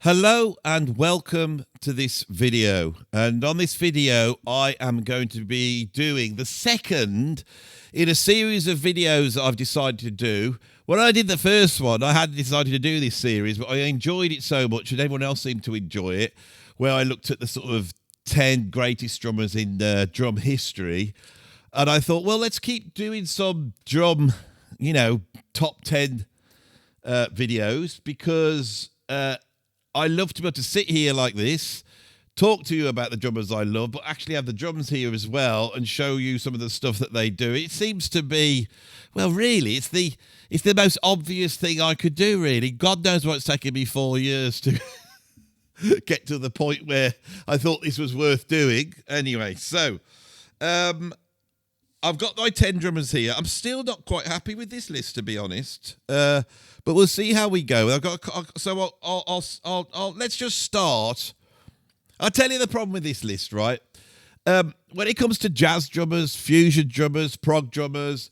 Hello and welcome to this video. And on this video, I am going to be doing the second in a series of videos that I've decided to do. When I did the first one, I hadn't decided to do this series, but I enjoyed it so much and everyone else seemed to enjoy it, where I looked at the sort of 10 greatest drummers in drum history. And I thought, well, let's keep doing some drum, top 10 videos because I love to be able to sit here like this, talk to you about the drummers I love, but actually have the drums here as well and show you some of the stuff that they do. It seems to be, well, really, it's the most obvious thing I could do, really. God knows why it's taken me 4 years to get to the point where I thought this was worth doing. Anyway, so I've got my 10 drummers here. I'm still not quite happy with this list, to be honest. But we'll see how we go. I'll let's just start. I'll tell you the problem with this list, right? When it comes to jazz drummers, fusion drummers, prog drummers,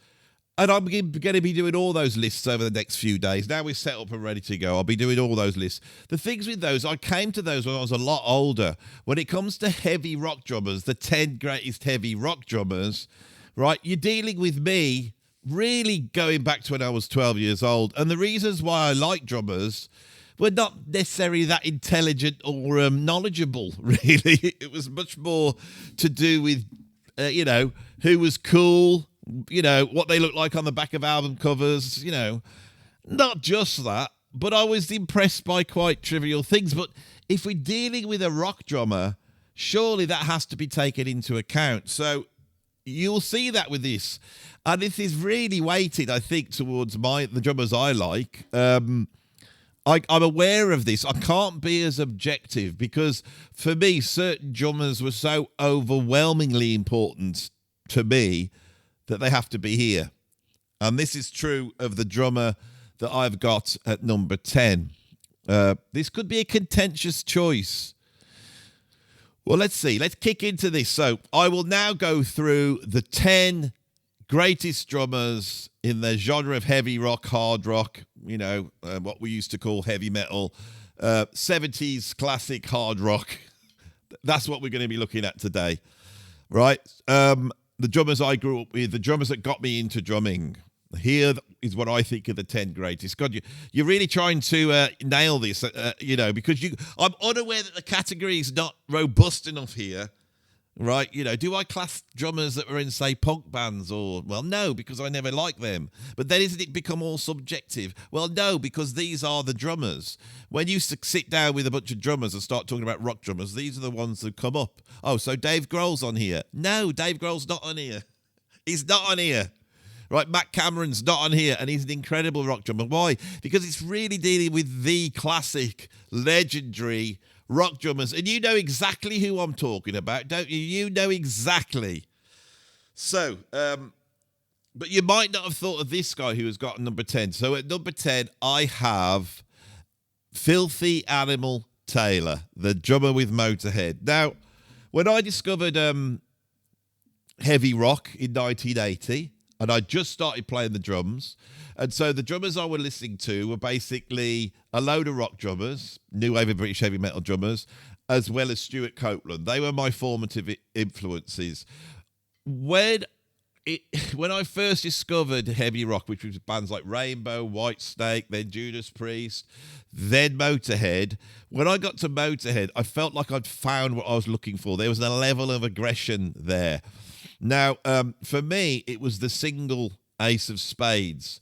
and I'm going to be doing all those lists over the next few days. Now we're set up and ready to go. I'll be doing all those lists. The things with those, I came to those when I was a lot older. When it comes to heavy rock drummers, the 10 greatest heavy rock drummers, right? You're dealing with me really going back to when I was 12 years old. And the reasons why I like drummers were not necessarily that intelligent or knowledgeable, really. It was much more to do with, who was cool, what they looked like on the back of album covers, Not just that, but I was impressed by quite trivial things. But if we're dealing with a rock drummer, surely that has to be taken into account. So you'll see that with this. And this is really weighted, I think, towards the drummers I like. I'm aware of this. I can't be as objective because, for me, certain drummers were so overwhelmingly important to me that they have to be here. And this is true of the drummer that I've got at number 10. This could be a contentious choice. Well, let's see. Let's kick into this. So I will now go through the 10 greatest drummers in the genre of heavy rock, hard rock, what we used to call heavy metal, 70s classic hard rock. That's what we're going to be looking at today, right? The drummers I grew up with, the drummers that got me into drumming. Here is what I think are the 10 greatest. God, you're really trying to nail this, because I'm unaware that the category is not robust enough here, right? Do I class drummers that were in, say, punk bands or, well, no, because I never liked them. But then isn't it become all subjective? Well, no, because these are the drummers. When you sit down with a bunch of drummers and start talking about rock drummers, these are the ones that come up. Oh, so Dave Grohl's on here. No, Dave Grohl's not on here. He's not on here. Right, Matt Cameron's not on here, and he's an incredible rock drummer. Why? Because it's really dealing with the classic, legendary rock drummers. And you know exactly who I'm talking about, don't you? You know exactly. So, but you might not have thought of this guy who has got number 10. So at number 10, I have Filthy Animal Taylor, the drummer with Motorhead. Now, when I discovered heavy rock in 1980, and I just started playing the drums. And so the drummers I was listening to were basically a load of rock drummers, new wave of British heavy metal drummers, as well as Stuart Copeland. They were my formative influences. When I first discovered heavy rock, which was bands like Rainbow, Whitesnake, then Judas Priest, then Motorhead, when I got to Motorhead, I felt like I'd found what I was looking for. There was a level of aggression there. Now, for me, it was the single Ace of Spades.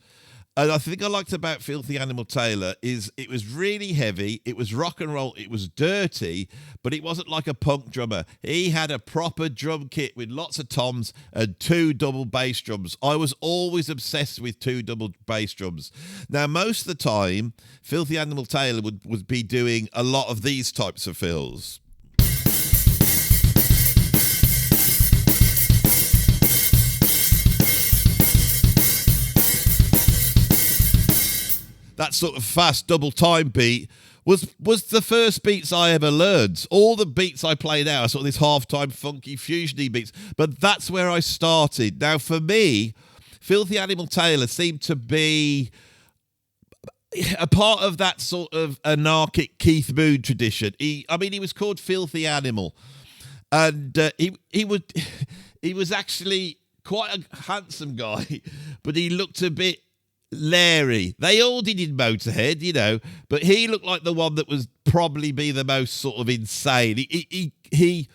And I think I liked about Filthy Animal Taylor is it was really heavy, it was rock and roll, it was dirty, but it wasn't like a punk drummer. He had a proper drum kit with lots of toms and 2 double bass drums. I was always obsessed with 2 double bass drums. Now, most of the time, Filthy Animal Taylor would be doing a lot of these types of fills. That sort of fast double time beat was the first beats I ever learned. All the beats I play now are sort of this half-time funky fusiony beats, but that's where I started. Now, for me, Filthy Animal Taylor seemed to be a part of that sort of anarchic Keith Moon tradition. He was called Filthy Animal, and he was actually quite a handsome guy, but he looked a bit Larry. They all did in Motorhead, you know, but he looked like the one that was probably be the most sort of insane. He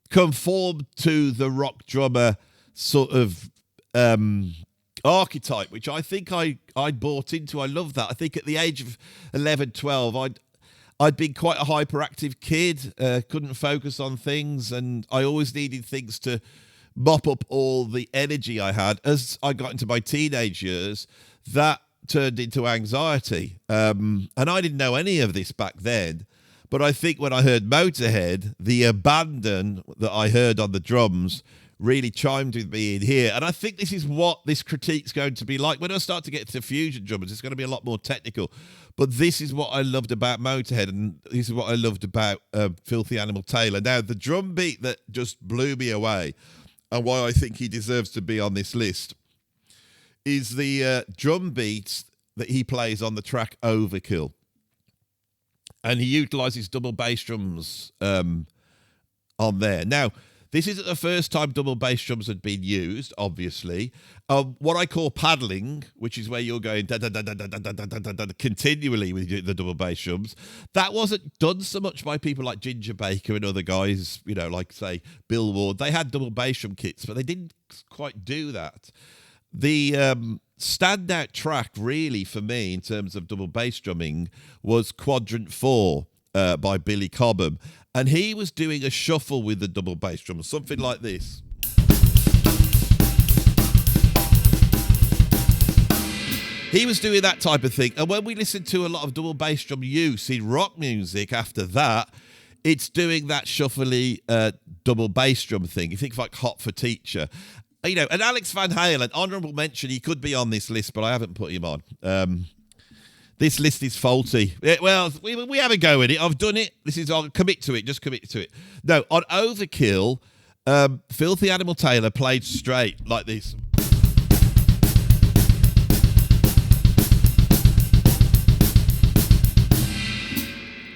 conformed to the rock drummer sort of archetype, which I think I bought into. I love that. I think at the age of 11, 12, I'd been quite a hyperactive kid, couldn't focus on things, and I always needed things to mop up all the energy I had. As I got into my teenage years, that turned into anxiety. And I didn't know any of this back then. But I think when I heard Motorhead, the abandon that I heard on the drums really chimed with me in here. And I think this is what this critique's going to be like. When I start to get to fusion drummers, it's going to be a lot more technical. But this is what I loved about Motorhead, and this is what I loved about Filthy Animal Taylor. Now, the drum beat that just blew me away, and why I think he deserves to be on this list, is the drum beat that he plays on the track Overkill. And he utilises double bass drums on there. Now, this isn't the first time double bass drums had been used, obviously. What I call paddling, which is where you're going da, da, da, da, da, da, da, da, da, da, continually with the double bass drums, that wasn't done so much by people like Ginger Baker and other guys, you know, like, say, Bill Ward. They had double bass drum kits, but they didn't quite do that. The standout track, really, for me, in terms of double bass drumming, was Quadrant 4 by Billy Cobham. And he was doing a shuffle with the double bass drum, something like this. He was doing that type of thing. And when we listen to a lot of double bass drum use in rock music after that, it's doing that shuffly double bass drum thing. You think of like Hot for Teacher. You know, and Alex Van Halen, honourable mention, he could be on this list, but I haven't put him on. This list is faulty. Well, we have a go at it. I've done it. I'll commit to it. Just commit to it. No, on Overkill, Filthy Animal Taylor played straight like this.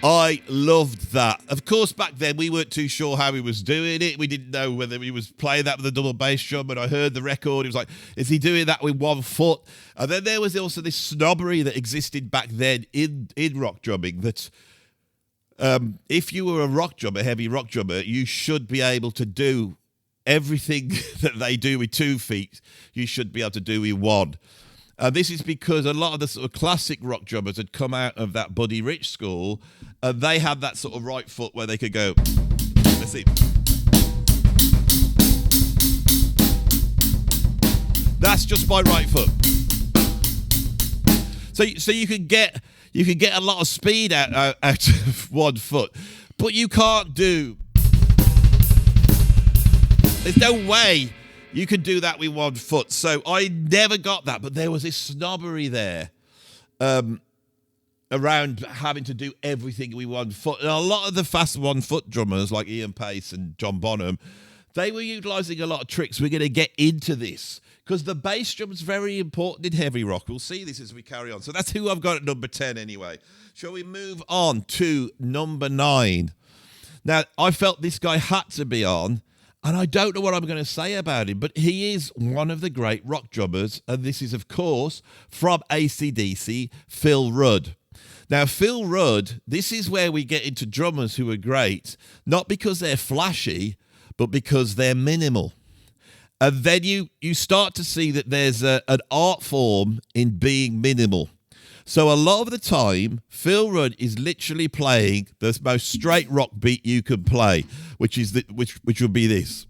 I loved that. Of course, back then, we weren't too sure how he was doing it. We didn't know whether he was playing that with a double bass drum. And I heard the record. It was like, is he doing that with one foot? And then there was also this snobbery that existed back then in rock drumming that if you were a rock drummer, heavy rock drummer, you should be able to do everything that they do with 2 feet. You should be able to do with one. And this is because a lot of the sort of classic rock drummers had come out of that Buddy Rich school, and they had that sort of right foot where they could go, let's see. That's just my right foot. So you can get a lot of speed out of 1 foot, but you can't do. There's no way you can do that with 1 foot. So I never got that, but there was this snobbery there around having to do everything with 1 foot. And a lot of the fast 1 foot drummers like Ian Paice and John Bonham, they were utilising a lot of tricks. We're going to get into this because the bass drum is very important in heavy rock. We'll see this as we carry on. So that's who I've got at number 10 anyway. Shall we move on to number 9? Now, I felt this guy had to be on, and I don't know what I'm going to say about him, but he is one of the great rock drummers, and this is, of course, from AC/DC, Phil Rudd. Now, Phil Rudd, this is where we get into drummers who are great, not because they're flashy, but because they're minimal. And then you start to see that there's an art form in being minimal. So a lot of the time, Phil Rudd is literally playing the most straight rock beat you can play, which will be this.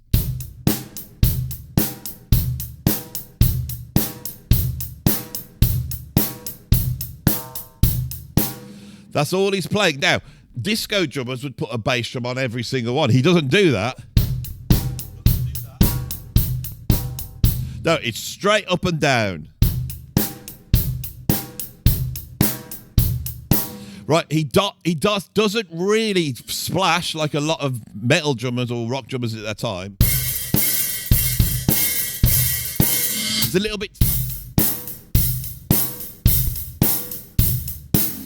That's all he's playing. Now, disco drummers would put a bass drum on every single one. He doesn't do that. No, it's straight up and down. Right, he doesn't really splash like a lot of metal drummers or rock drummers at that time. It's a little bit.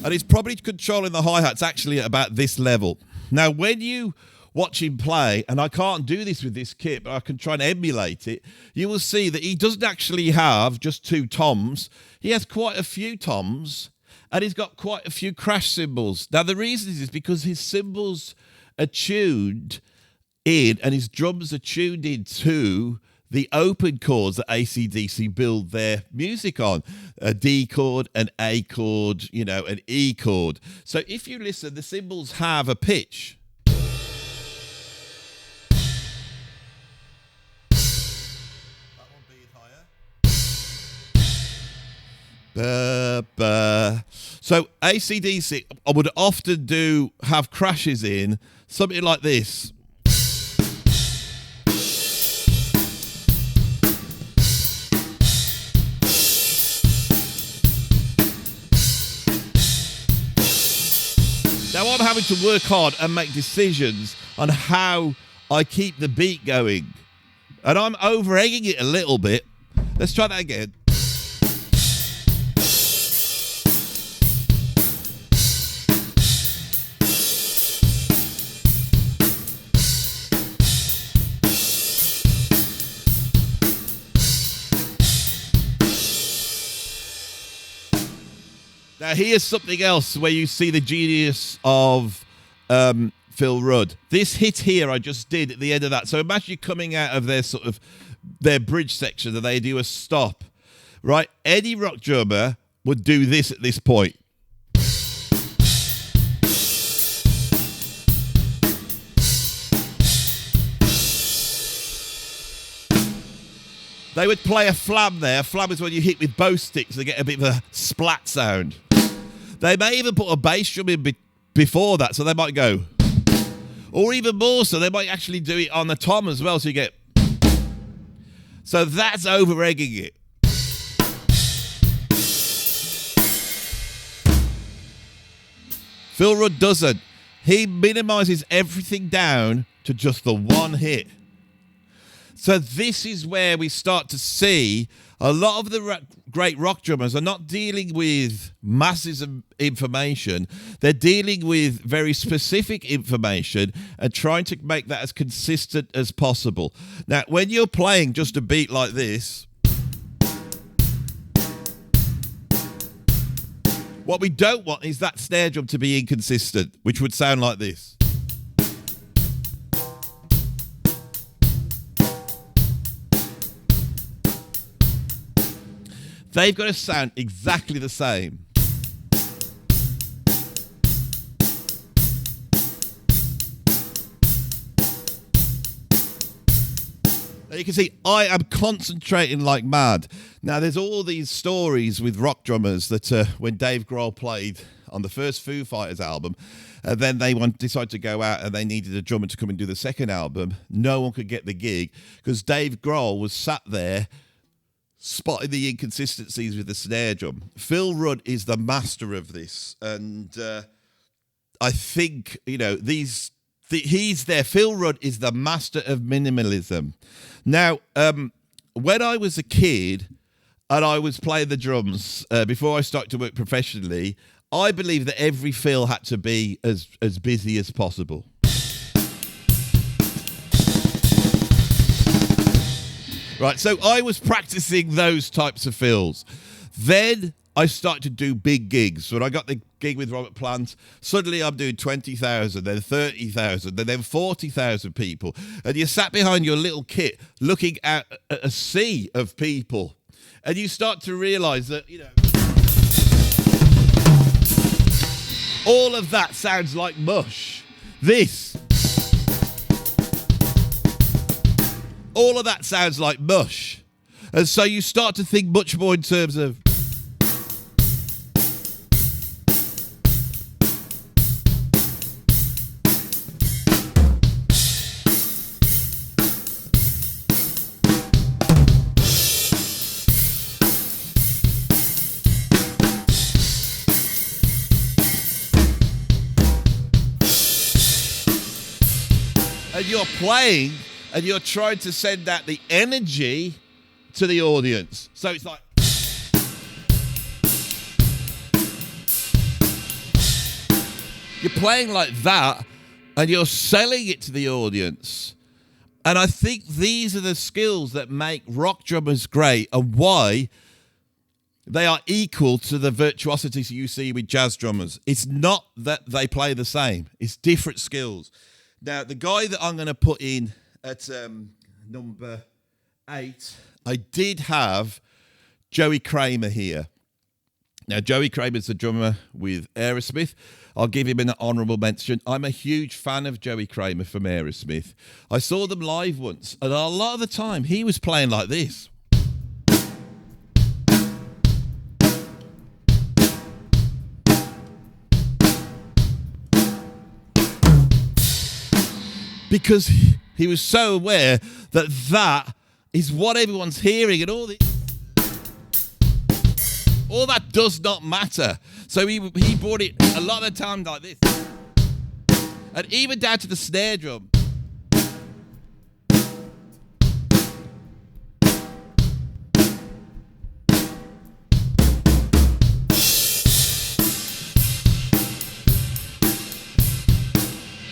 And he's probably controlling the hi-hats actually at about this level. Now, when you watch him play, and I can't do this with this kit, but I can try and emulate it, you will see that he doesn't actually have just 2 toms. He has quite a few toms, and he's got quite a few crash cymbals. Now, the reason is because his cymbals are tuned in, and his drums are tuned into the open chords that AC/DC build their music on. A D chord, an A chord, an E chord. So if you listen, the cymbals have a pitch. So AC/DC, I would often have crashes in, something like this. Now I'm having to work hard and make decisions on how I keep the beat going. And I'm over-egging it a little bit. Let's try that again. Now, here's something else where you see the genius of Phil Rudd. This hit here I just did at the end of that. So imagine you coming out of their bridge section and they do a stop, right? Any rock drummer would do this at this point. They would play a flam there. A flam is when you hit with both sticks and get a bit of a splat sound. They may even put a bass drum in before that, so they might go. Or even more so, they might actually do it on the tom as well, so you get... So that's over-egging it. Phil Rudd doesn't. He minimises everything down to just the one hit. So this is where we start to see a lot of the great rock drummers are not dealing with masses of information. They're dealing with very specific information and trying to make that as consistent as possible. Now, when you're playing just a beat like this, what we don't want is that snare drum to be inconsistent, which would sound like this. They've got to sound exactly the same. Now you can see I am concentrating like mad. Now there's all these stories with rock drummers that when Dave Grohl played on the first Foo Fighters album, and then they decided to go out and they needed a drummer to come and do the second album, no one could get the gig because Dave Grohl was sat there spotting the inconsistencies with the snare drum. Phil Rudd is the master of this, and I think he's there. Phil Rudd is the master of minimalism. Now, when I was a kid and I was playing the drums before I started to work professionally, I believe that every fill had to be as busy as possible. Right, so I was practicing those types of fills. Then I started to do big gigs. When I got the gig with Robert Plant, suddenly I'm doing 20,000, then 30,000, and then 40,000 people. And you sat behind your little kit looking at a sea of people. And you start to realise that, all of that sounds like mush. All of that sounds like mush. And so you start to think much more in terms of and you're playing and you're trying to send out the energy to the audience. So it's like... You're playing like that and you're selling it to the audience. And I think these are the skills that make rock drummers great and why they are equal to the virtuosities you see with jazz drummers. It's not that they play the same. It's different skills. Now, the guy that I'm going to put in at number 8, I did have Joey Kramer here. Now, Joey Kramer's the drummer with Aerosmith. I'll give him an honourable mention. I'm a huge fan of Joey Kramer from Aerosmith. I saw them live once, and a lot of the time he was playing like this. Because he was so aware that that is what everyone's hearing, and all that does not matter. So he brought it a lot of the time like this. And even down to the snare drum.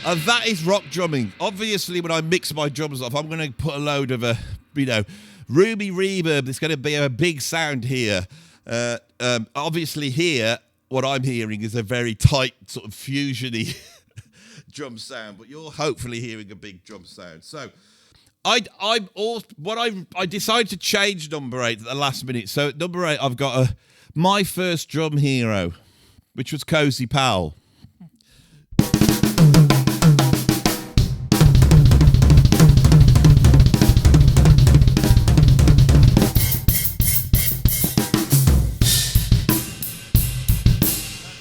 And that is rock drumming. Obviously, when I mix my drums off, I'm going to put a load of Ruby reverb. There's going to be a big sound here. Obviously here, what I'm hearing is a very tight sort of fusiony drum sound, but you're hopefully hearing a big drum sound. So I decided to change number 8 at the last minute. So at number 8, I've got my first drum hero, which was Cozy Powell.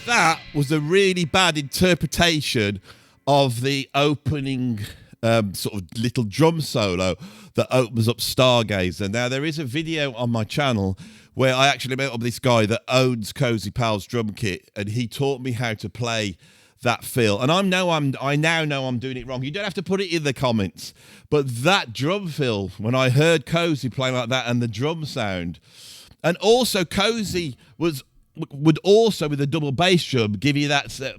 That was a really bad interpretation of the opening sort of little drum solo that opens up Stargazer. Now, there is a video on my channel where I actually met up with this guy that owns Cozy Powell's drum kit, and he taught me how to play that fill. And I now know I'm doing it wrong. You don't have to put it in the comments, but that drum fill, when I heard Cozy playing like that and the drum sound, and also Cozy would also, with a double bass drum, give you that that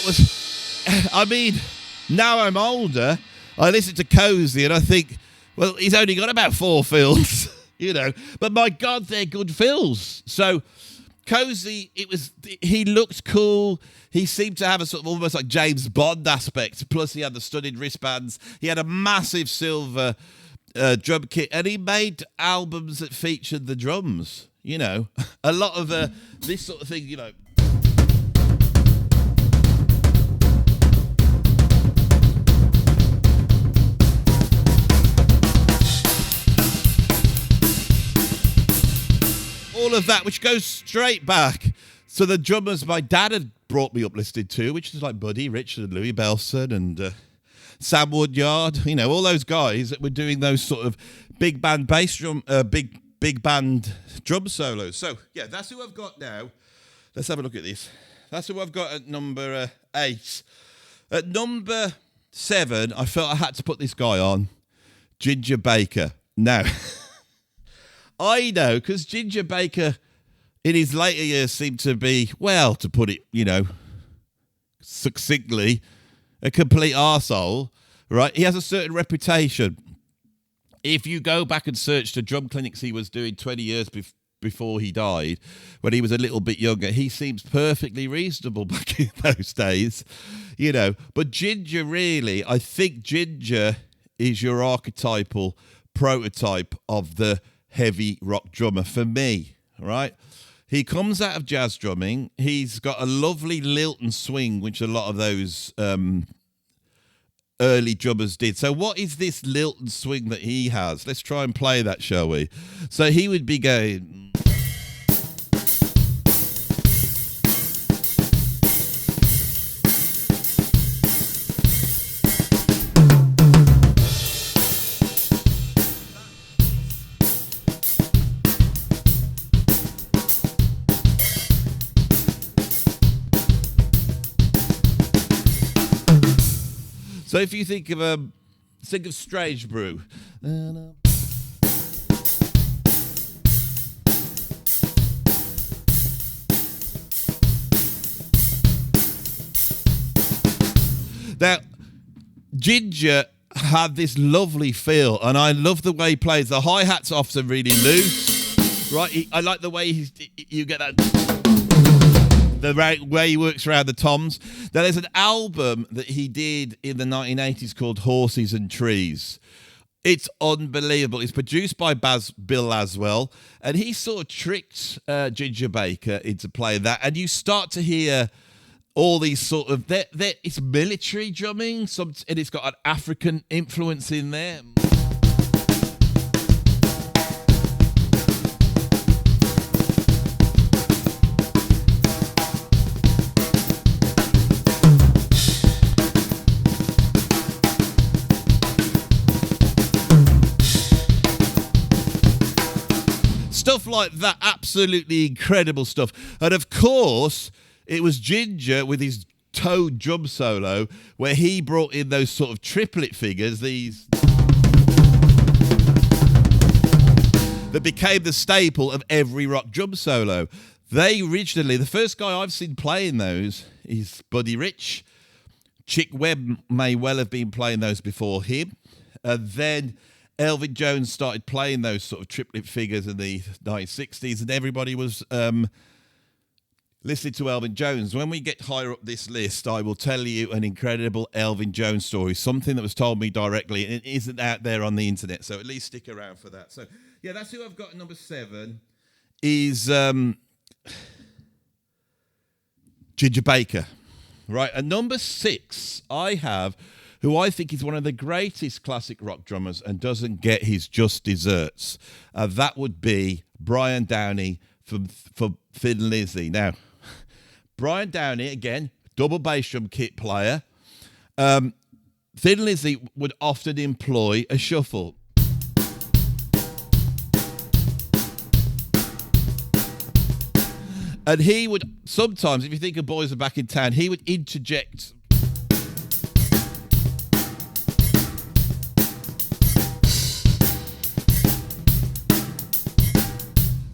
was, I mean, now I'm older, I listen to Cozy and I think, well, he's only got about 4 fills. You know, but my God, they're good fills. So Cozy, he looked cool. He seemed to have a sort of almost like James Bond aspect. Plus, he had the studded wristbands. He had a massive silver drum kit, and he made albums that featured the drums. You know, a lot of this sort of thing. You know. All of that, which goes straight back to the drummers my dad had brought me up listening to, which is like Buddy Richard and Louis Bellson and Sam Woodyard, you know, all those guys that were doing those sort of big band bass drum, big band drum solos. So yeah, that's who I've got now. Let's have a look at this. That's who I've got at number 8. At number 7, I felt I had to put this guy on, Ginger Baker. Now. I know, because Ginger Baker, in his later years, seemed to be, well, to put it, you know, succinctly, a complete arsehole, right? He has a certain reputation. If you go back and search the drum clinics he was doing 20 years before he died, when he was a little bit younger, he seems perfectly reasonable back in those days, you know. But Ginger, really, I think Ginger is your archetypal prototype of the heavy rock drummer for me, right? He comes out of jazz drumming. He's got a lovely lilt and swing, which a lot of those early drummers did. So what is this lilt and swing that he has? Let's try and play that, shall we? So he would be going... So if you think of Strange Brew. Now, Ginger had this lovely feel, and I love the way he plays. The hi-hats often really loose, right? I like the way you get that, the way he works around the toms. Now, there's an album that he did in the 1980s called Horses and Trees. It's unbelievable. It's produced by Bill Laswell, and he sort of tricked Ginger Baker into playing that, and you start to hear all these sort of it's military drumming, and it's got an African influence in there. Stuff like that, absolutely incredible stuff. And of course, it was Ginger with his toe drum solo where he brought in those sort of triplet figures, these that became the staple of every rock drum solo. They originally, the first guy I've seen playing those is Buddy Rich. Chick Webb may well have been playing those before him. And then Elvin Jones started playing those sort of triplet figures in the 1960s, and everybody was listening to Elvin Jones. When we get higher up this list, I will tell you an incredible Elvin Jones story, something that was told me directly, and it isn't out there on the internet, so at least stick around for that. So, yeah, that's who I've got at number 7, is Ginger Baker. Right, at number 6, I have who I think is one of the greatest classic rock drummers and doesn't get his just desserts. That would be Brian Downey from Thin Lizzy. Now, Brian Downey, again, double bass drum kit player. Thin Lizzy would often employ a shuffle. And he would sometimes, if you think of Boys Are Back in Town, he would interject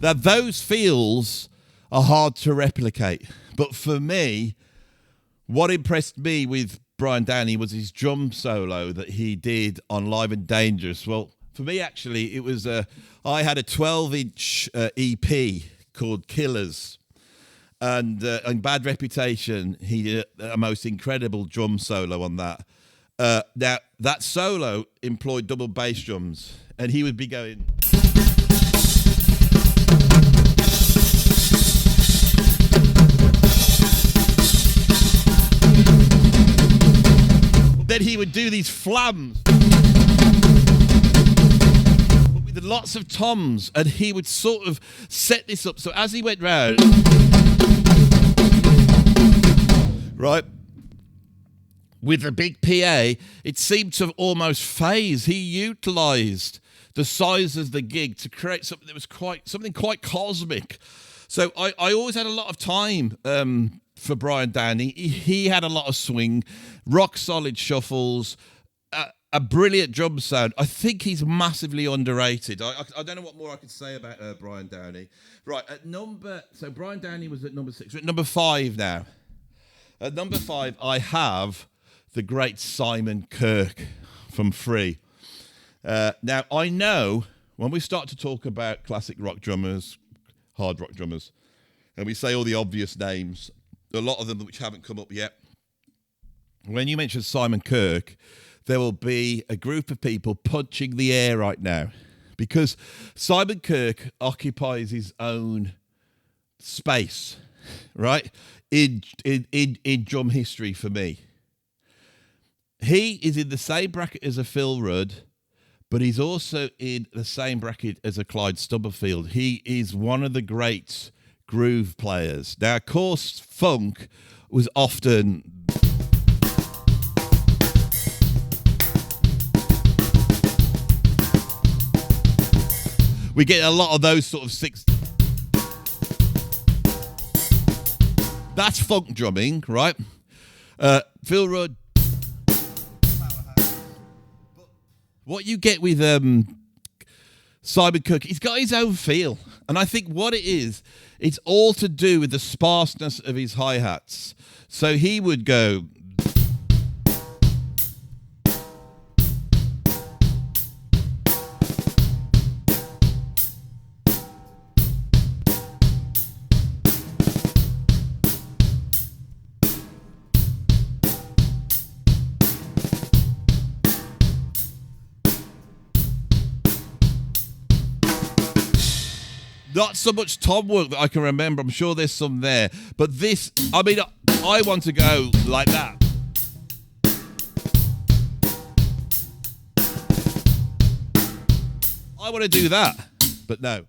that those feels are hard to replicate. But for me, what impressed me with Brian Downey was his drum solo that he did on Live and Dangerous. Well, for me, actually, it was I had a 12-inch EP called Killers. And in Bad Reputation, he did a most incredible drum solo on that. Now, that solo employed double bass drums, and he would be going... Then he would do these flams with lots of toms, and he would sort of set this up. So as he went round, right, with the big PA, it seemed to almost phase. He utilised the size of the gig to create something that was something quite cosmic. So I always had a lot of time for Brian Downey. He had a lot of swing, rock solid shuffles, a brilliant drum sound. I think he's massively underrated. I don't know what more I could say about Brian Downey. Right, so Brian Downey was at number 6. We're at number 5 now. At number 5, I have the great Simon Kirke from Free. Now, I know when we start to talk about classic rock drummers, hard rock drummers, and we say all the obvious names, a lot of them which haven't come up yet. When you mention Simon Kirke, there will be a group of people punching the air right now, because Simon Kirke occupies his own space, right, in drum history for me. He is in the same bracket as a Phil Rudd, but he's also in the same bracket as a Clyde Stubblefield. He is one of the great groove players. Now, of course, funk was often... We get a lot of those sort of six... That's funk drumming, right? Phil Rudd... What you get with Simon Kirke, he's got his own feel. And I think what it is, it's all to do with the sparseness of his hi-hats. So he would go... Not so much tom work that I can remember. I'm sure there's some there. But this, I mean, I want to go like that. I want to do that, but no.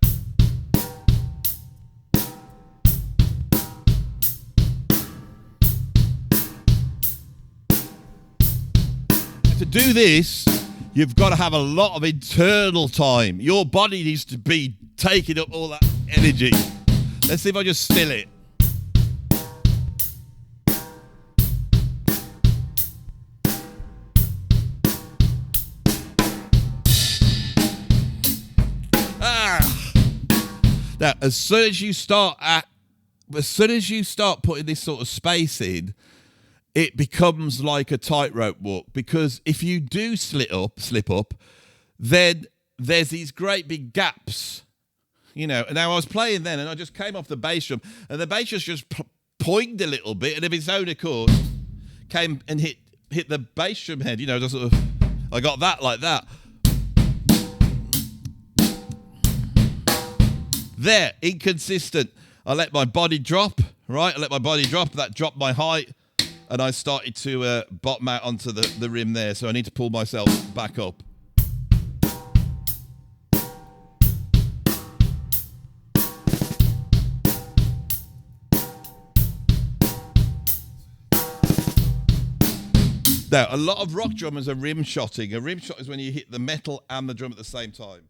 To do this, you've got to have a lot of internal time. Your body needs to be taking up all that energy. Let's see if I just still it. Now, as soon as you start putting this sort of space in, it becomes like a tightrope walk, because if you do slip up, then there's these great big gaps, you know. And now I was playing then, and I just came off the bass drum, and the bass just poinged a little bit, and of its own accord came and hit the bass drum head, you know. Just sort of, I got that like that. There, inconsistent. I let my body drop, right? That dropped my height. And I started to bottom out onto the rim there. So I need to pull myself back up. Now, a lot of rock drummers are rim shotting. A rim shot is when you hit the metal and the drum at the same time.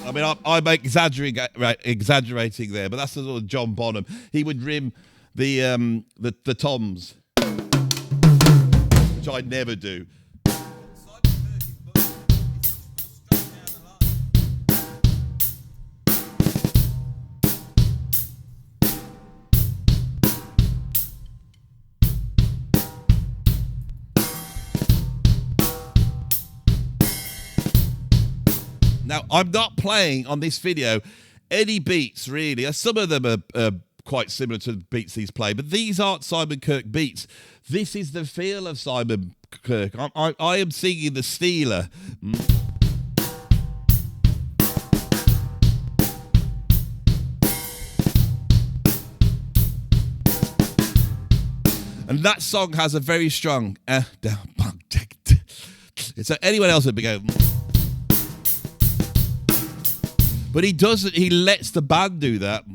I mean, I'm exaggerating there, but that's the sort of John Bonham. He would rim the toms, which I'd never do. Now, I'm not playing on this video any beats, really. Some of them are quite similar to the beats he's played, but these aren't Simon Kirke beats. This is the feel of Simon Kirke. I am singing the Steeler. And that song has a very strong... So anyone else would be going... But he doesn't, he lets the band do that.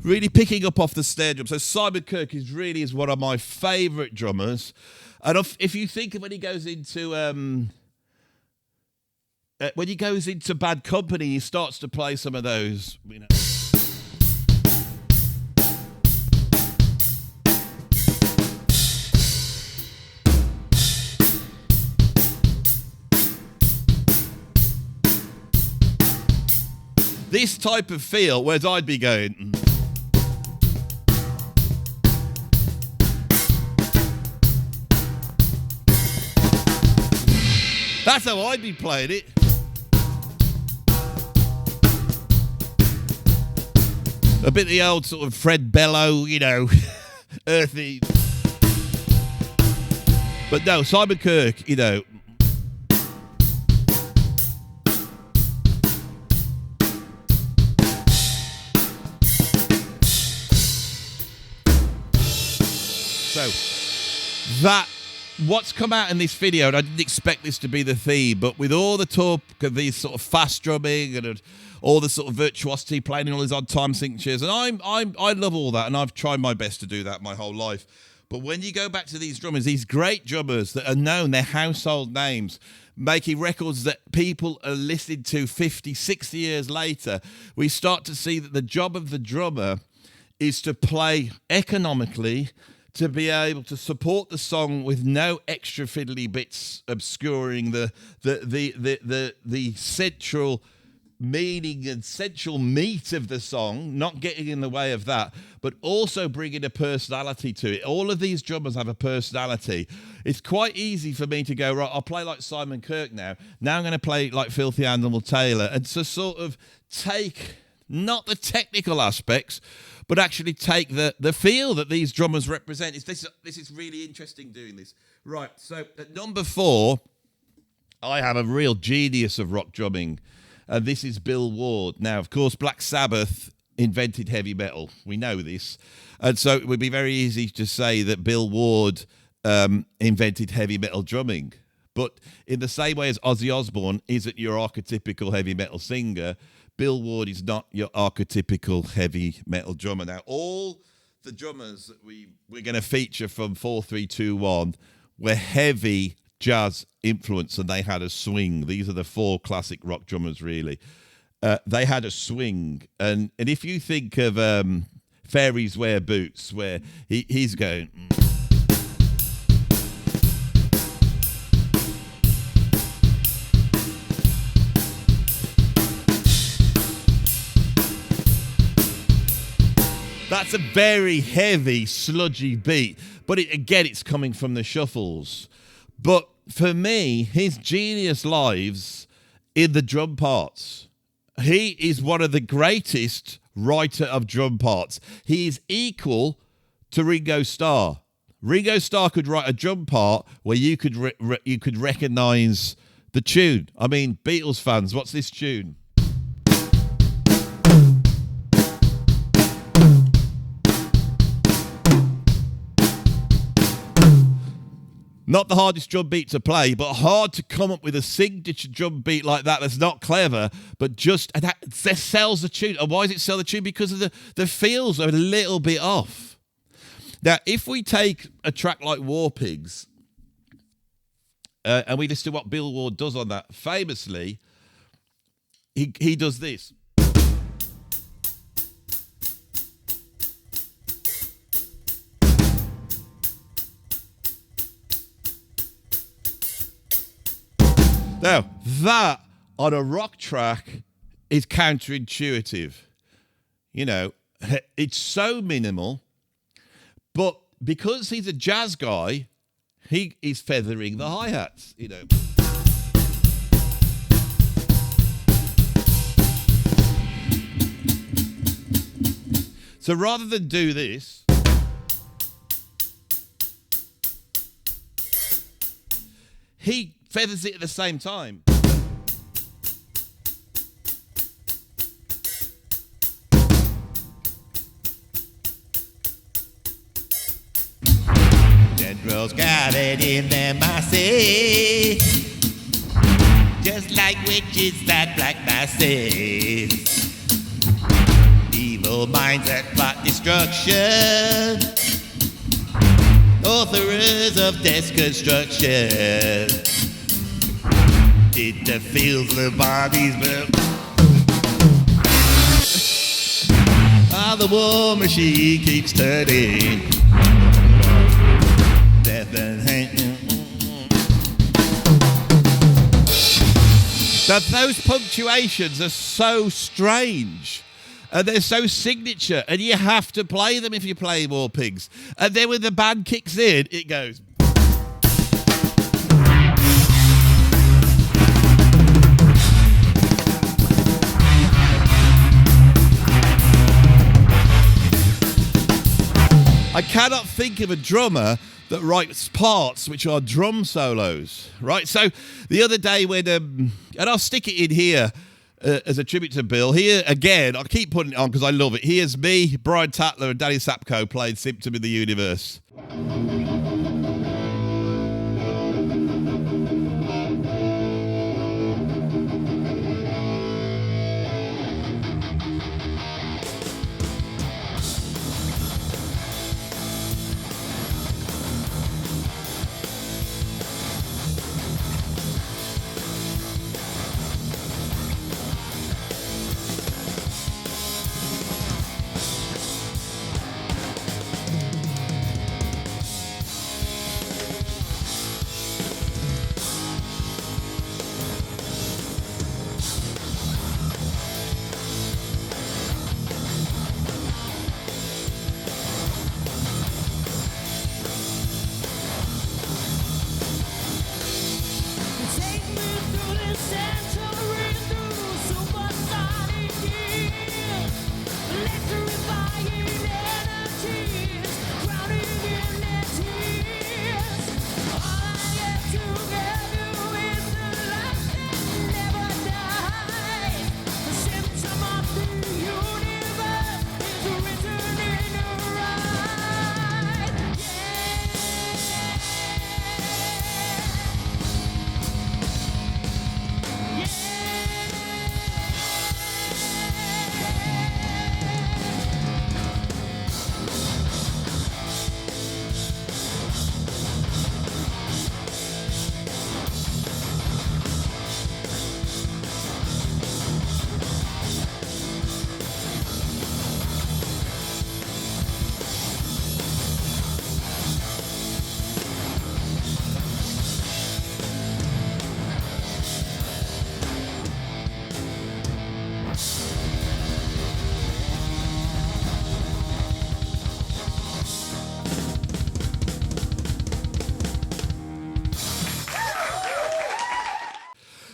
Really picking up off the snare drum. So Simon Kirke is one of my favourite drummers. And if you think of when he goes into Bad Company, he starts to play some of those, you know. This type of feel, whereas I'd be going... That's how I'd be playing it. A bit of the old sort of Fred Bellow, you know, earthy. But no, Simon Kirke, you know... So, what's come out in this video, and I didn't expect this to be the theme, but with all the talk of these sort of fast drumming and all the sort of virtuosity, playing in all these odd time signatures, and I love all that, and I've tried my best to do that my whole life. But when you go back to these drummers, these great drummers that are known, they're household names, making records that people are listening to 50, 60 years later, we start to see that the job of the drummer is to play economically, to be able to support the song with no extra fiddly bits obscuring the central meaning and central meat of the song, not getting in the way of that, but also bringing a personality to it. All of these drummers have a personality. It's quite easy for me to go, right, I'll play like Simon Kirke now. Now I'm going to play like Filthy Animal Taylor, and to sort of take not the technical aspects, but actually take the feel that these drummers represent. This is really interesting doing this. Right, so at number 4, I have a real genius of rock drumming, and this is Bill Ward. Now, of course, Black Sabbath invented heavy metal. We know this. And so it would be very easy to say that Bill Ward invented heavy metal drumming. But in the same way as Ozzy Osbourne isn't your archetypical heavy metal singer, Bill Ward is not your archetypical heavy metal drummer. Now, all the drummers that we're going to feature from 4-3-2-1 were heavy jazz influence, and they had a swing. These are the 4 classic rock drummers, really. They had a swing. And if you think of Fairies Wear Boots, where he's going... That's a very heavy, sludgy beat. But again, it's coming from the shuffles. But for me, his genius lies in the drum parts. He is one of the greatest writer of drum parts. He is equal to Ringo Starr. Ringo Starr could write a drum part where you could recognise the tune. I mean, Beatles fans, what's this tune? Not the hardest drum beat to play, but hard to come up with a signature drum beat like that that's not clever, but just that sells the tune. And why does it sell the tune? Because of the feels are a little bit off. Now, if we take a track like War Pigs, and we listen to what Bill Ward does on that, famously, he does this. Now, that on a rock track is counterintuitive. You know, it's so minimal, but because he's a jazz guy, he is feathering the hi-hats, you know. So rather than do this, he feathers it at the same time. Generals gathered in their masses, just like witches at black masses. Evil minds that plot destruction, authors of deconstruction. It feels the bodies burn. The war machine keeps turning. Death and hate. But those punctuations are so strange. And they're so signature. And you have to play them if you play War Pigs. And then when the band kicks in, it goes... I cannot think of a drummer that writes parts which are drum solos, right? So the other day when, and I'll stick it in here as a tribute to Bill. Here, again, I'll keep putting it on because I love it. Here's me, Brian Tatler and Danny Sapko playing Symptom in the Universe.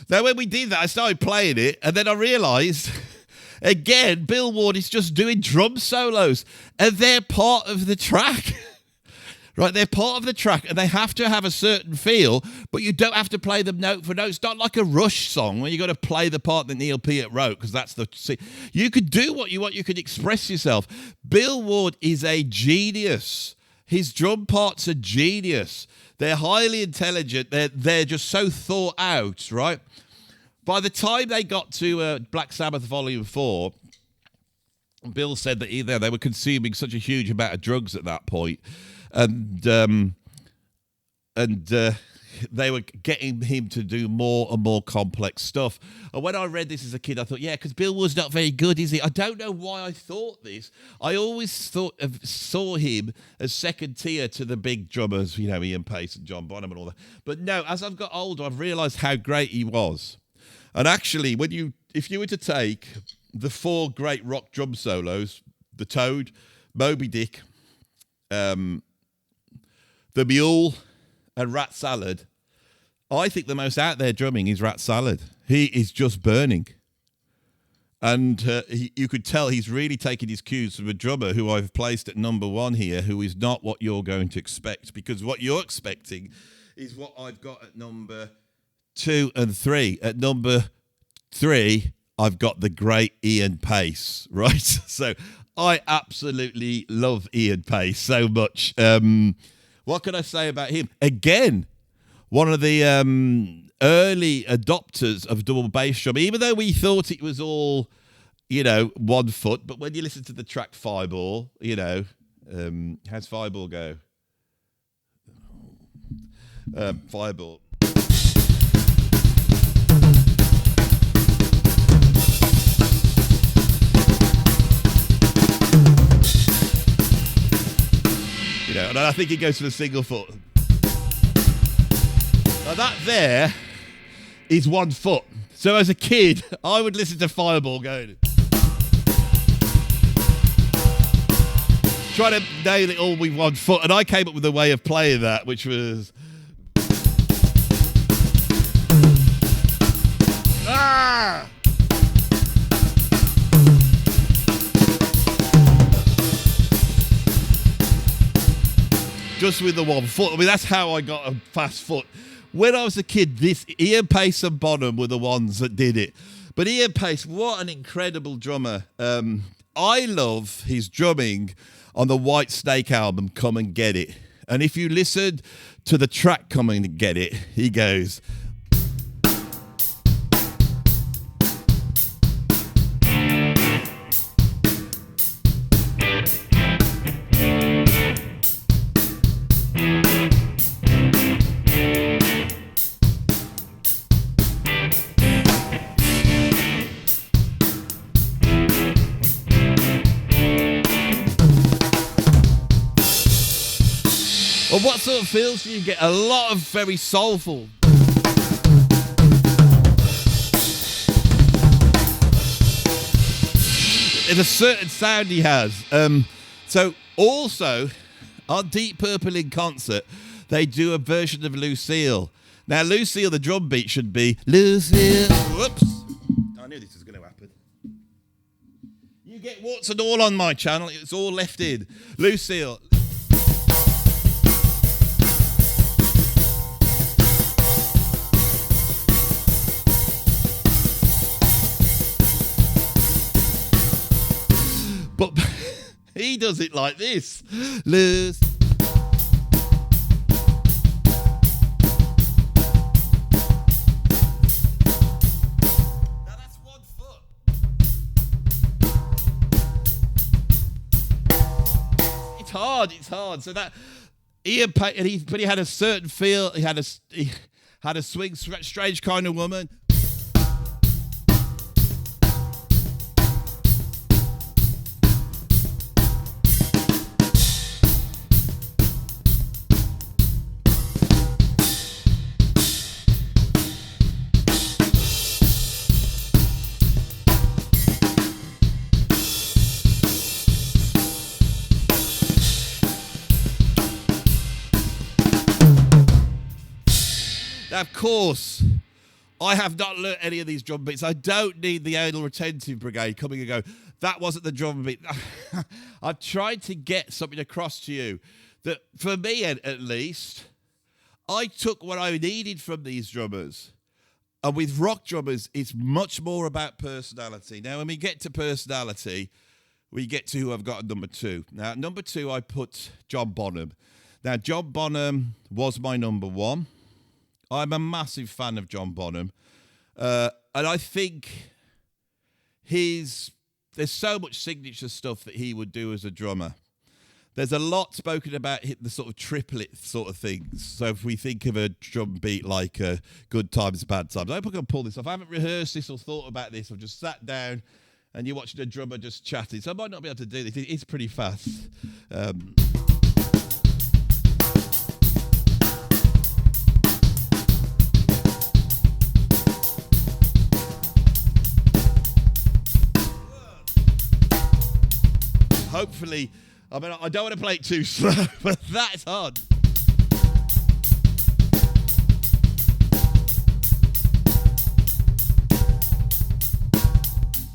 Now, when we did that, I started playing it, and then I realised, again, Bill Ward is just doing drum solos, and they're part of the track. Right, they're part of the track, and they have to have a certain feel, but you don't have to play them note for note. It's not like a Rush song where you got to play the part that Neil Peart wrote, because that's the... See, you could do what you want. You could express yourself. Bill Ward is a genius. His drum parts are genius. They're highly intelligent. They're just so thought out, right? By the time they got to Black Sabbath Volume 4, Bill said that they were consuming such a huge amount of drugs at that point, and they were getting him to do more and more complex stuff. And when I read this as a kid, I thought, yeah, because Bill was not very good, is he? I don't know why I thought this. I always saw him as second tier to the big drummers, you know, Ian Paice and John Bonham and all that. But no, as I've got older, I've realised how great he was. And actually, if you were to take the 4 great rock drum solos, the Toad, Moby Dick, the Mule, and Rat Salad, I think the most out there drumming is Rat Salad. He is just burning. And you could tell he's really taking his cues from a drummer who I've placed at number 1 here, who is not what you're going to expect, because what you're expecting is what I've got at number 2 and 3. At number 3, I've got the great Ian Paice, right? So I absolutely love Ian Paice so much. What can I say about him? Again, one of the early adopters of double bass drum, even though we thought it was all, you know, 1 foot. But when you listen to the track Fireball, you know, how's Fireball go? Fireball. You know, and I think it goes for the single foot. Now that there is 1 foot. So as a kid, I would listen to Fireball going, trying to nail it all with 1 foot. And I came up with a way of playing that, which was... Ah! Just with the 1 foot. I mean, that's how I got a fast foot. When I was a kid, Ian Paice and Bonham were the ones that did it. But Ian Paice, what an incredible drummer. I love his drumming on the White Snake album, Come and Get It. And if you listen to the track Come and Get It, he goes... Well, what sort of feels do you get? A lot of very soulful. There's a certain sound he has. So also, on Deep Purple in concert, they do a version of Lucille. Now, Lucille, the drum beat should be Lucille. Whoops. I knew this was going to happen. You get warts and all on my channel. It's all left in. Lucille. But he does it like this. Lose. Now that's 1 foot. It's hard. So that Ian Paice, but he had a certain feel. He had a swing, strange kind of woman. Of course, I have not learnt any of these drum beats. I don't need the anal retentive brigade coming and go, that wasn't the drum beat. I've tried to get something across to you that, for me at least, I took what I needed from these drummers. And with rock drummers, it's much more about personality. Now, when we get to personality, we get to who I've got at number 2. Now, at number 2, I put John Bonham. Now, John Bonham was my number 1. I'm a massive fan of John Bonham. And I think there's so much signature stuff that he would do as a drummer. There's a lot spoken about the sort of triplet sort of things. So if we think of a drum beat like Good Times, Bad Times, I hope I can pull this off. I haven't rehearsed this or thought about this. I've just sat down and you're watching a drummer just chatting. So I might not be able to do this. It's pretty fast. Hopefully, I mean, I don't want to play it too slow, but that's hard.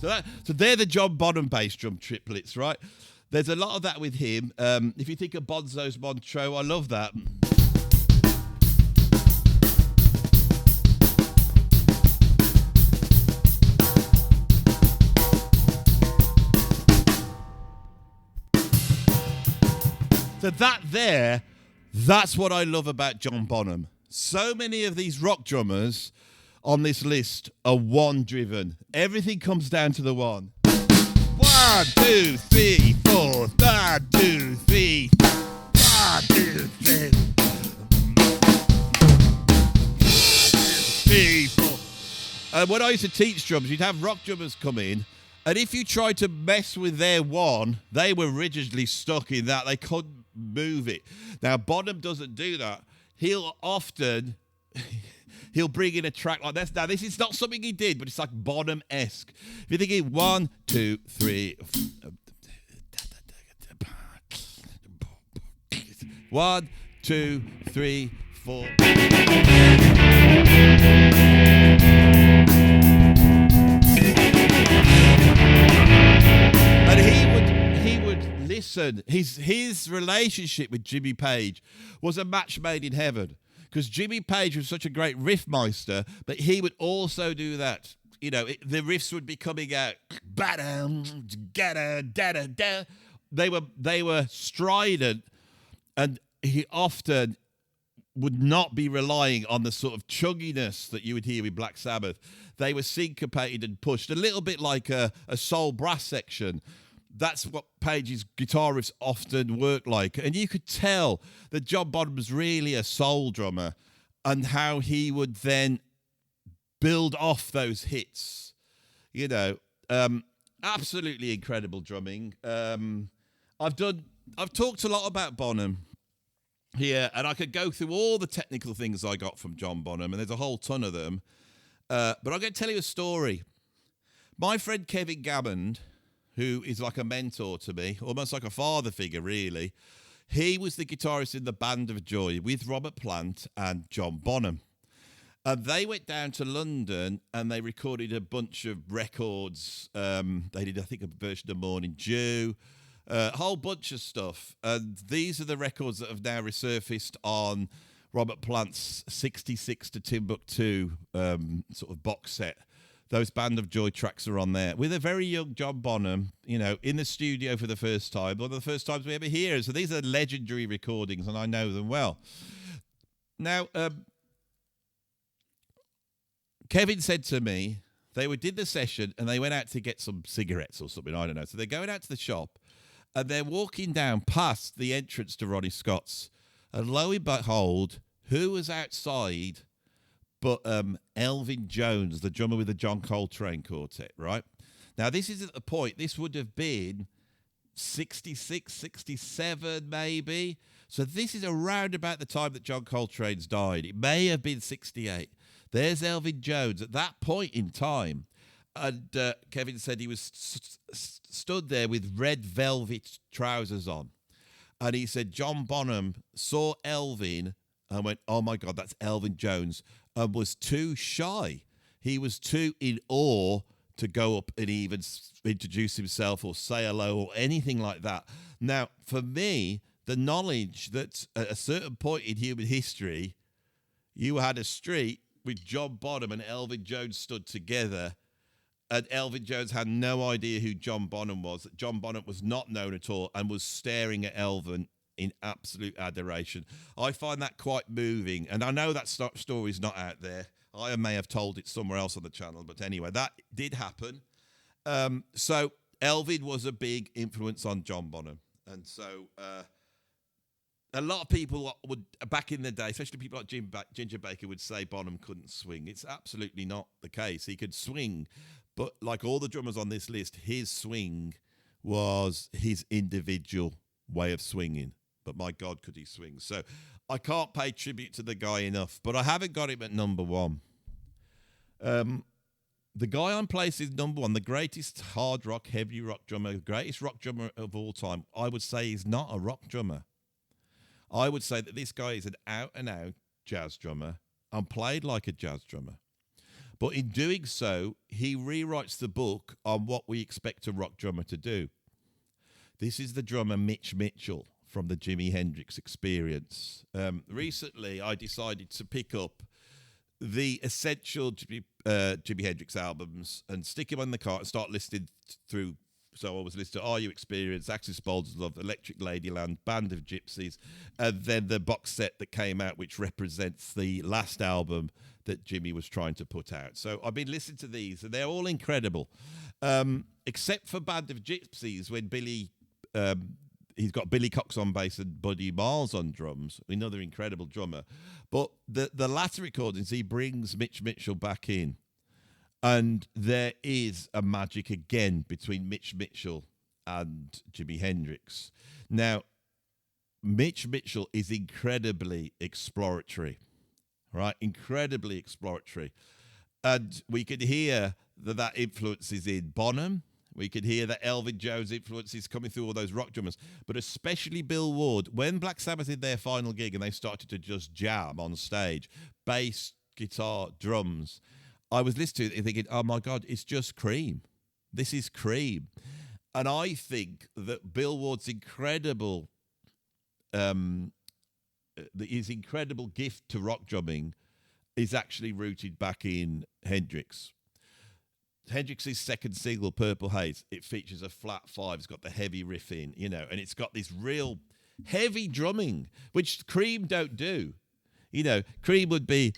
So they're the John Bonham bass drum triplets, right? There's a lot of that with him. If you think of Bonzo's Montreux, I love that. So that's what I love about John Bonham. So many of these rock drummers on this list are one driven. Everything comes down to the one. 1, 2, 3, 4. 1, 2, 3. 1, 2, 3. 3, 4. And when I used to teach drums, you'd have rock drummers come in, and if you tried to mess with their one, they were rigidly stuck in that. They couldn't move it. Now, Bonham doesn't do that. He'll bring in a track like this. Now, this is not something he did, but it's like Bonham-esque. If you're thinking 1, 2, 3, 1, 2, 3, 4. And he would listen. His relationship with Jimmy Page was a match made in heaven, because Jimmy Page was such a great riff meister, but he would also do that. You know, the riffs would be coming out. They were strident, and he often would not be relying on the sort of chugginess that you would hear with Black Sabbath. They were syncopated and pushed, a little bit like a soul brass section. That's what Page's guitar riffs often work like. And you could tell that John Bonham was really a soul drummer, and how he would then build off those hits. You know, absolutely incredible drumming. I've talked a lot about Bonham here, and I could go through all the technical things I got from John Bonham, and there's a whole ton of them. But I'm going to tell you a story. My friend Kevin Gammond, who is like a mentor to me, almost like a father figure, really. He was the guitarist in the Band of Joy with Robert Plant and John Bonham. And they went down to London and they recorded a bunch of records. They did, I think, a version of Morning Dew, a whole bunch of stuff. And these are the records that have now resurfaced on Robert Plant's 66 to Timbuktu sort of box set. Those Band of Joy tracks are on there with a very young John Bonham, you know, in the studio for the first time. One of the first times we ever hear. So these are legendary recordings, and I know them well. Now, Kevin said to me, they did the session and they went out to get some cigarettes or something, I don't know. So they're going out to the shop and they're walking down past the entrance to Ronnie Scott's. And lo and behold, who was outside but Elvin Jones, the drummer with the John Coltrane Quartet, right? Now, this is at the point, this would have been 66, 67 maybe. So this is around about the time that John Coltrane's died. It may have been 68. There's Elvin Jones at that point in time. And Kevin said he was stood there with red velvet trousers on. And he said John Bonham saw Elvin and went, oh my God, that's Elvin Jones, and was too shy He was too in awe to go up and even introduce himself or say hello or anything like that. Now, for me, the knowledge that at a certain point in human history, you had a street with John Bonham and Elvin Jones stood together, and Elvin Jones had no idea who John Bonham was. John Bonham was not known at all and was staring at Elvin in absolute adoration. I find that quite moving, and I know that story is not out there. I may have told it somewhere else on the channel, but anyway, that did happen. So Elvin was a big influence on John Bonham, and so a lot of people would, back in the day, especially people like Ginger Baker, would say Bonham couldn't swing. It's absolutely not the case. He could swing, but like all the drummers on this list, his swing was his individual way of swinging. But my God, could he swing. So I can't pay tribute to the guy enough, but I haven't got him at number one. The guy I'm placing number one, the greatest hard rock, heavy rock drummer, greatest rock drummer of all time, I would say he's not a rock drummer. I would say that this guy is an out-and-out jazz drummer and played like a jazz drummer. But in doing so, he rewrites the book on what we expect a rock drummer to do. This is the drummer Mitch Mitchell from the Jimi Hendrix Experience. Recently, I decided to pick up the essential Jimi Hendrix albums and stick them in the car and start listening through. So I was listening to Are You Experienced, Axis Bold's Love, Electric Ladyland, Band of Gypsies, and then the box set that came out, which represents the last album that Jimmy was trying to put out. So I've been listening to these, and they're all incredible, except for Band of Gypsies, when he's got Billy Cox on bass and Buddy Miles on drums, another incredible drummer. But the latter recordings, he brings Mitch Mitchell back in. And there is a magic again between Mitch Mitchell and Jimi Hendrix. Now, Mitch Mitchell is incredibly exploratory, right? Incredibly exploratory. And we could hear that influence is in Bonham. We could hear that Elvin Jones influence is coming through all those rock drummers, but especially Bill Ward. When Black Sabbath did their final gig and they started to just jam on stage, bass, guitar, drums, I was listening to it thinking, oh my God, it's just Cream. This is Cream. And I think that Bill Ward's incredible gift to rock drumming is actually rooted back in Hendrix. Hendrix's second single, Purple Haze, it features a flat 5. It's got the heavy riff in, and it's got this real heavy drumming, which Cream don't do. Cream would be...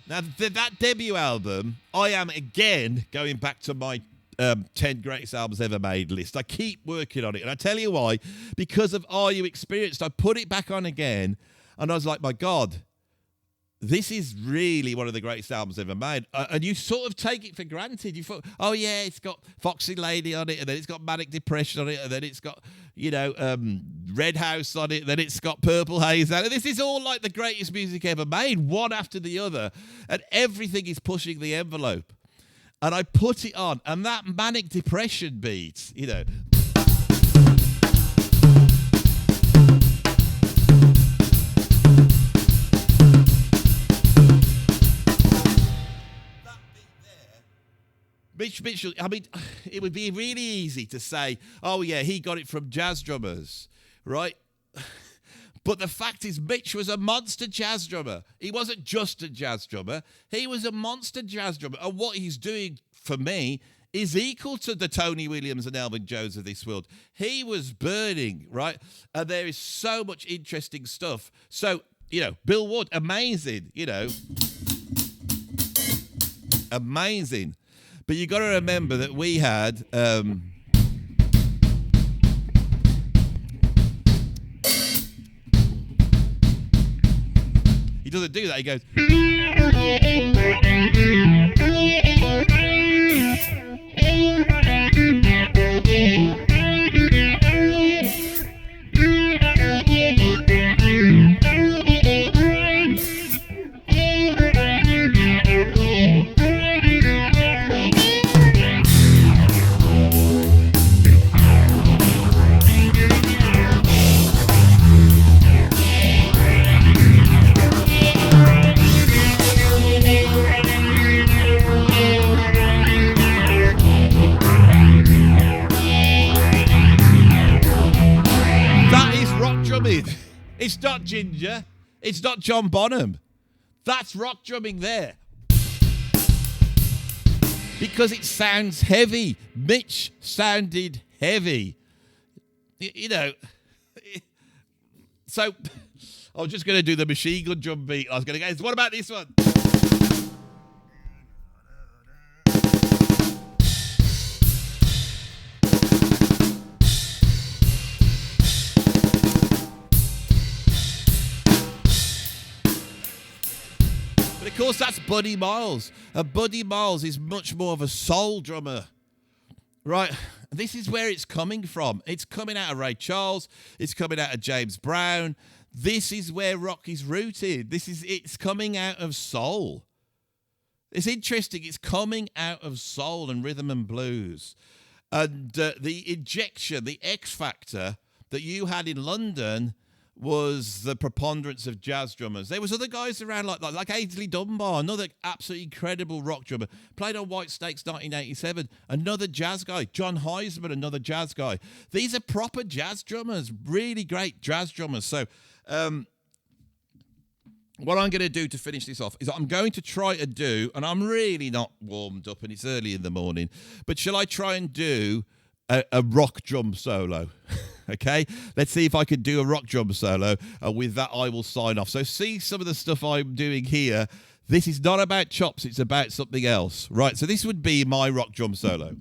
Now, that debut album, I am again going back to my 10 greatest albums ever made list. I keep working on it, and I tell you why. Because of Are You Experienced, I put it back on again, and I was like, my God, this is really one of the greatest albums ever made. And you sort of take it for granted. You thought, oh yeah, it's got Foxy Lady on it, and then it's got Manic Depression on it, and then it's got, Red House on it, and then it's got Purple Haze on it. This is all like the greatest music ever made, one after the other, and everything is pushing the envelope. And I put it on, and that Manic Depression beat, Mitch Mitchell, I mean, it would be really easy to say, oh, yeah, he got it from jazz drummers, right? But the fact is, Mitch was a monster jazz drummer. He wasn't just a jazz drummer. He was a monster jazz drummer. And what he's doing, for me, is equal to the Tony Williams and Elvin Jones of this world. He was burning, right? And there is so much interesting stuff. So, Bill Ward, amazing, amazing. But you got to remember that we had he doesn't do that. He goes It's not Ginger. It's not John Bonham. That's rock drumming there. Because it sounds heavy. Mitch sounded heavy. You know. So, I was just going to do the machine gun drum beat. I was going to go, what about this one? Of course, that's Buddy Miles. And Buddy Miles is much more of a soul drummer. Right? This is where it's coming from. It's coming out of Ray Charles. It's coming out of James Brown. This is where rock is rooted. It's coming out of soul. It's interesting. It's coming out of soul and rhythm and blues. And the injection, the X factor that you had in London was the preponderance of jazz drummers. There was other guys around like Ainsley Dunbar, another absolutely incredible rock drummer. Played on White Snakes 1987, another jazz guy. John Heisman, another jazz guy. These are proper jazz drummers, really great jazz drummers. So what I'm going to do to finish this off is I'm going to try to do, and I'm really not warmed up and it's early in the morning, but shall I try and do a rock drum solo? Okay, let's see if I can do a rock drum solo. With that, I will sign off. So see some of the stuff I'm doing here. This is not about chops. It's about something else. Right, so this would be my rock drum solo.